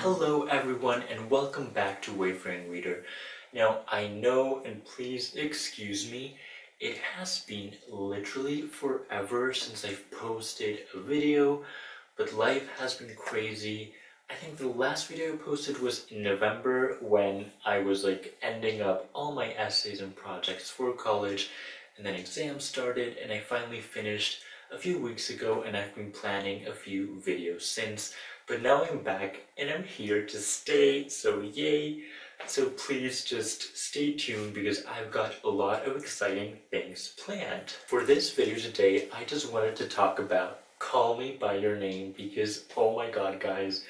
Hello everyone and welcome back to Wayfaring Reader. Now I know, and please excuse me, it has been literally forever since I've posted a video, but life has been crazy. I think the last video I posted was in November when I was ending up all my essays and projects for college, and then exams started and I finally finished a few weeks ago, and I've been planning a few videos since. But now I'm back and I'm here to stay, so yay! So please just stay tuned because I've got a lot of exciting things planned. For this video today, I just wanted to talk about Call Me By Your Name because, oh my god guys,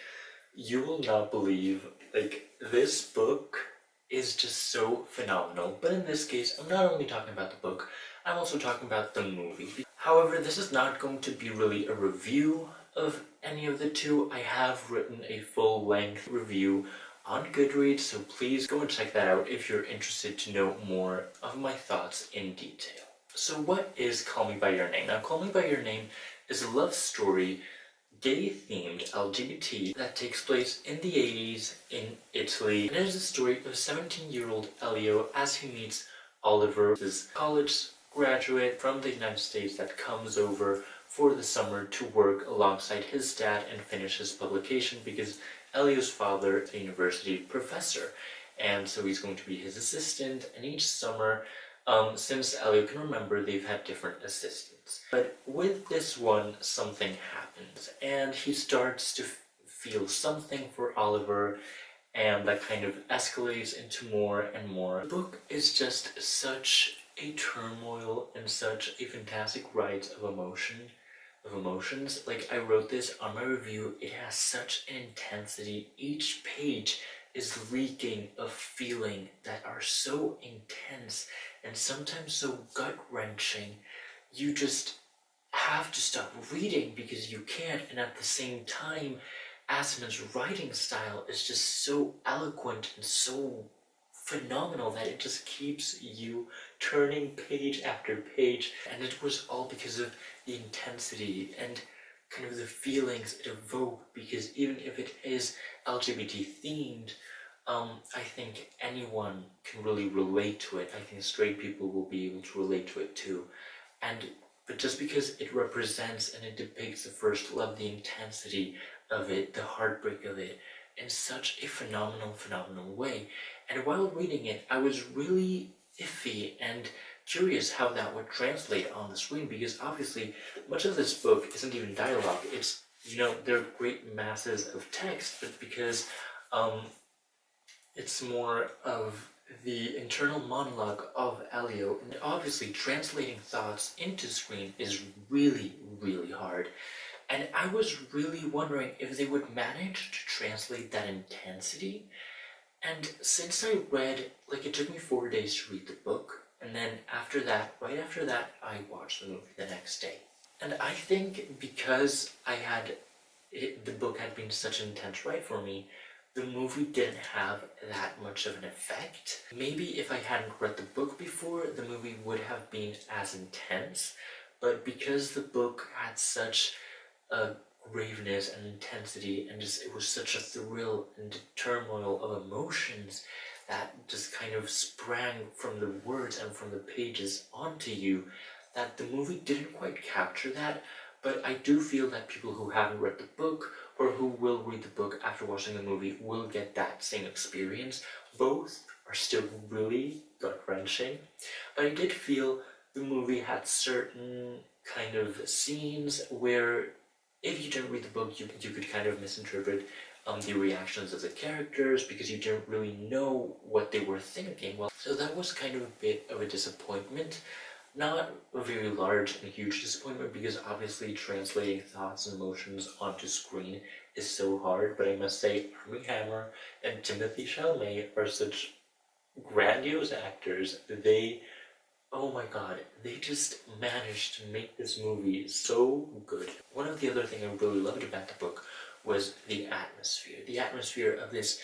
you will not believe, this book is just so phenomenal. But in this case, I'm not only talking about the book, I'm also talking about the movie. However, this is not going to be really a review of any of the two. I have written a full-length review on Goodreads, so please go and check that out if you're interested to know more of my thoughts in detail. So what is Call Me By Your Name? Now, Call Me By Your Name is a love story, gay-themed LGBT, that takes place in the 80s in Italy. And it is a story of 17-year-old Elio as he meets Oliver, this college graduate from the United States that comes over for the summer to work alongside his dad and finish his publication because Elio's father is a university professor, and so he's going to be his assistant. And each summer, since Elio can remember, they've had different assistants. But with this one, something happens, and he starts to feel something for Oliver, and that kind of escalates into more and more. The book is just such a turmoil and such a fantastic ride of emotions. Like, I wrote this on my review, it has such an intensity. Each page is leaking of feeling that are so intense and sometimes so gut-wrenching. You just have to stop reading because you can't, and at the same time, Asimon's writing style is just so eloquent and so phenomenal that it just keeps you turning page after page. And it was all because of the intensity and kind of the feelings it evoked, because even if it is LGBT themed, I think anyone can really relate to it. I think straight people will be able to relate to it too. But just because it represents and it depicts the first love, the intensity of it, the heartbreak of it, in such a phenomenal way. And while reading it, I was really iffy and curious how that would translate on the screen, because obviously much of this book isn't even dialogue. It's, they're great masses of text, but because it's more of the internal monologue of Elio, and obviously translating thoughts into screen is really hard. And I was really wondering if they would manage to translate that intensity. And since I read, it took me 4 days to read the book, and then right after that, I watched the movie the next day. And I think because the book had been such an intense ride for me, the movie didn't have that much of an effect. Maybe if I hadn't read the book before, the movie would have been as intense, but because the book had such a graveness and intensity, and it was such a thrill and turmoil of emotions that just kind of sprang from the words and from the pages onto you, that the movie didn't quite capture that. But I do feel that people who haven't read the book or who will read the book after watching the movie will get that same experience. Both are still really gut-wrenching, but I did feel the movie had certain kind of scenes where if you didn't read the book, you could kind of misinterpret the reactions of the characters because you didn't really know what they were thinking. Well, so that was kind of a bit of a disappointment. Not a very large and huge disappointment, because obviously translating thoughts and emotions onto screen is so hard, but I must say Armie Hammer and Timothée Chalamet are such grandiose actors. Oh my god, they just managed to make this movie so good. One of the other things I really loved about the book was the atmosphere. The atmosphere of this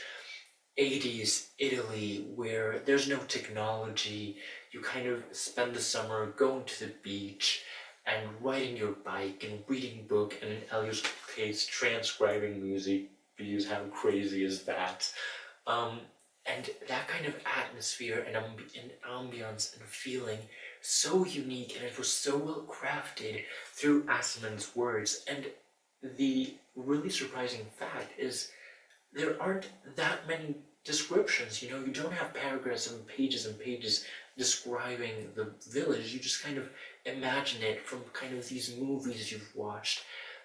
80s Italy where there's no technology. You kind of spend the summer going to the beach and riding your bike and reading book, and in Elio's case, transcribing music because how crazy is that? And that kind of atmosphere and ambiance and feeling, so unique, and it was so well crafted through Asman's words. And the really surprising fact is there aren't that many descriptions. You don't have paragraphs and pages describing the village. You just kind of imagine it from kind of these movies you've watched.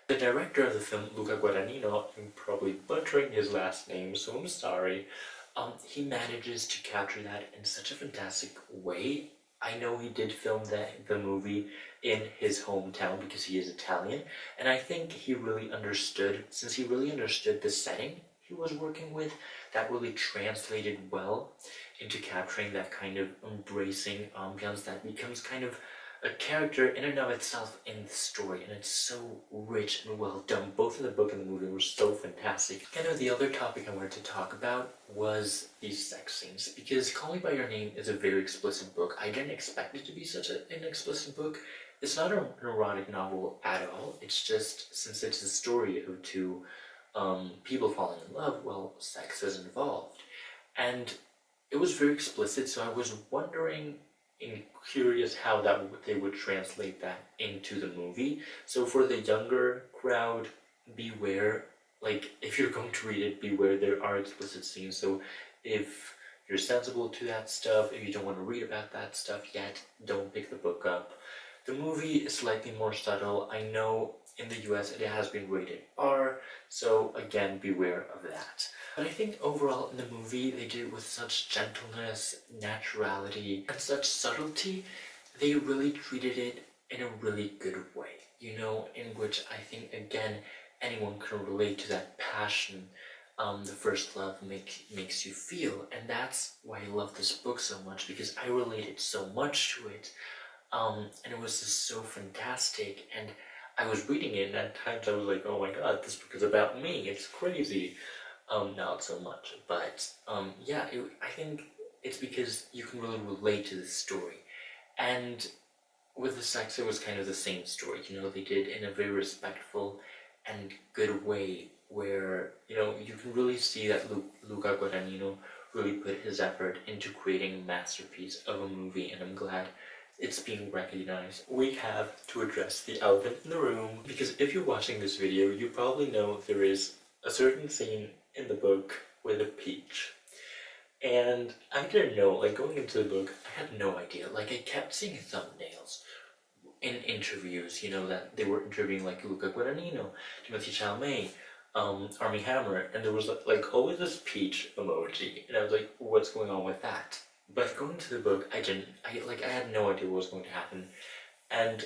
The director of the film, Luca Guadagnino, I'm probably butchering his last name, so I'm sorry. He manages to capture that in such a fantastic way. I know he did film the movie in his hometown because he is Italian, and I think he really understood, since he really understood the setting he was working with, that really translated well into capturing that kind of embracing ambiance that becomes kind of a character in and of itself in the story, and it's so rich and well done. Both in the book and the movie were so fantastic. Kind of the other topic I wanted to talk about was these sex scenes, because Call Me By Your Name is a very explicit book. I didn't expect it to be such an explicit book. It's not an erotic novel at all. It's just, since it's the story of two people falling in love, well, sex is involved. And it was very explicit, so I was wondering and curious how they would translate that into the movie. So for the younger crowd, beware. Like, if you're going to read it, beware, there are explicit scenes. So if you're sensible to that stuff, if you don't want to read about that stuff yet, don't pick the book up. The movie is slightly more subtle. I know in the US it has been rated R, so again, beware of that. But I think overall in the movie, they did it with such gentleness, naturality, and such subtlety. They really treated it in a really good way, in which I think, again, anyone can relate to that passion the first love makes you feel. And that's why I love this book so much, because I related so much to it. And it was just so fantastic. And I was reading it, and at times I was like, oh my god, this book is about me, it's crazy. Not so much, but yeah, I think it's because you can really relate to the story. And with the sex, it was kind of the same story. They did in a very respectful and good way, where you can really see that Luca Guadagnino really put his effort into creating a masterpiece of a movie, and I'm glad it's being recognized. We have to address the elephant in the room, because if you're watching this video, you probably know there is a certain scene in the book with a peach. And I didn't know, going into the book, I had no idea. I kept seeing thumbnails in interviews, that they were interviewing Luca Guadagnino, Timothée Chalamet, Armie Hammer, and there was always this peach emoji, and I was like, what's going on with that? But going to the book, I had no idea what was going to happen. And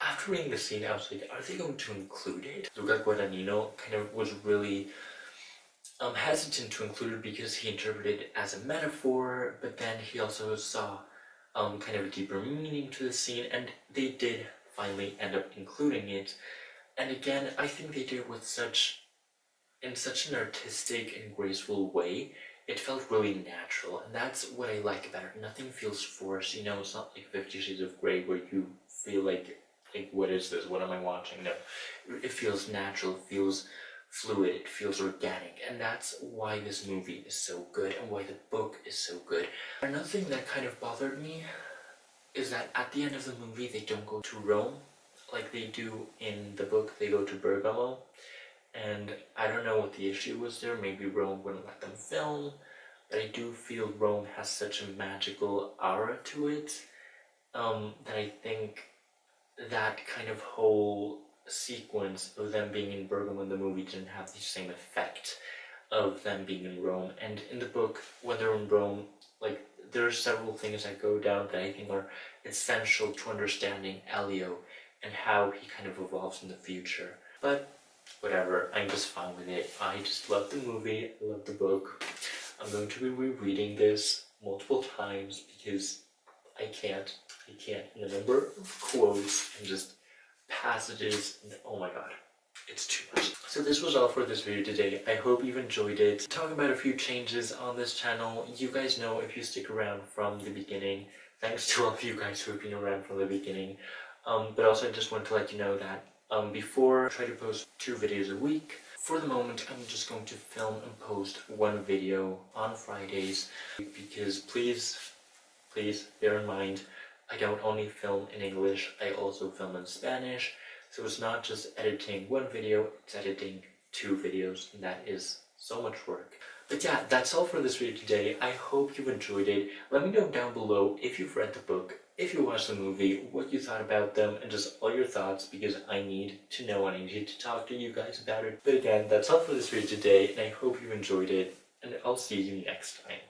after reading the scene, I was like, are they going to include it? Luca Guadagnino kind of was really hesitant to include it because he interpreted it as a metaphor, but then he also saw kind of a deeper meaning to the scene, and they did finally end up including it. And again, I think they did it in such an artistic and graceful way. It felt really natural, and that's what I like about it. Nothing feels forced, it's not like 50 Shades of Grey where you feel like, what is this? What am I watching? No, it feels natural, it feels fluid, it feels organic, and that's why this movie is so good and why the book is so good. Another thing that kind of bothered me is that at the end of the movie, they don't go to Rome like they do in the book. They go to Bergamo. And I don't know what the issue was there. Maybe Rome wouldn't let them film, but I do feel Rome has such a magical aura to it that I think that kind of whole sequence of them being in Bergamo in the movie didn't have the same effect of them being in Rome. And in the book, when they're in Rome, there are several things that go down that I think are essential to understanding Elio and how he kind of evolves in the future. But whatever, I'm just fine with it. I just love the movie, I love the book. I'm going to be rereading this multiple times because I can't. And the number of quotes and just passages, and oh my god, it's too much. So this was all for this video today. I hope you've enjoyed it. Talking about a few changes on this channel. You guys know if you stick around from the beginning. Thanks to all of you guys who have been around from the beginning. But also I just wanted to let you know that before I try to post 2 videos a week. for the moment, I'm just going to film and post one video on Fridays because please bear in mind, I don't only film in English, I also film in Spanish. So it's not just editing one video, it's editing 2 videos, and that is so much work. But yeah, that's all for this video today. I hope you enjoyed it. Let me know down below if you've read the book, if you watched the movie, what you thought about them, and just all your thoughts, because I need to know and I need to talk to you guys about it. But again, that's all for this video today, and I hope you enjoyed it, and I'll see you next time.